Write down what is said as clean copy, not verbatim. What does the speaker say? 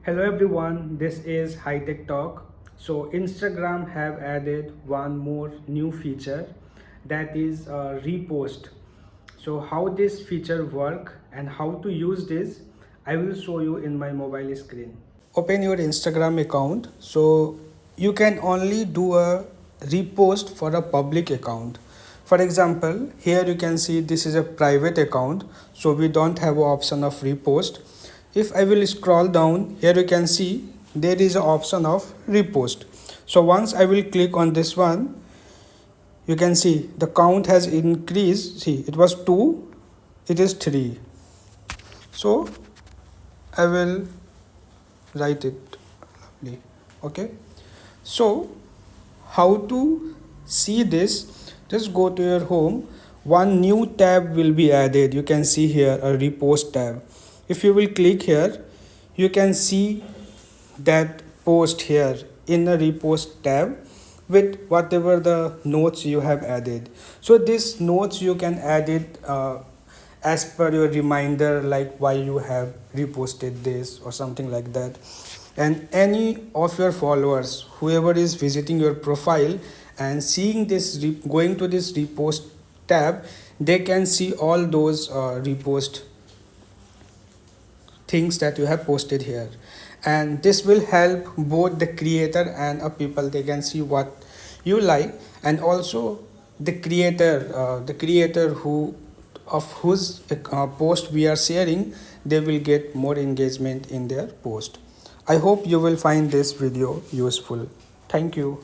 Hello everyone, this is High Tech Talk. So Instagram have added one more new feature, that is repost. So how this feature work and how to use this, I will show you in my mobile screen. Open your Instagram account. So you can only do a repost for a public account. For example, here you can see this is a private account, so we don't have an option of repost. If I will scroll down, here you can see there is an option of repost. So once I will click on this one, you can see the count has increased. See, it was 2, it is 3. So I will write it lovely. Okay, so how to see this? Just go to your home. One new tab will be added. You can see here a repost tab. If you will click here, you can see that post here in the repost tab with whatever the notes you have added. So this notes you can add it as per your reminder, like why you have reposted this or something like that. And any of your followers, whoever is visiting your profile and seeing this going to this repost tab, they can see all those repost things that you have posted here. And this will help both the creator and people, they can see what you like, and also the creator who of whose post we are sharing, they will get more engagement in their post. I hope you will find this video useful. Thank you.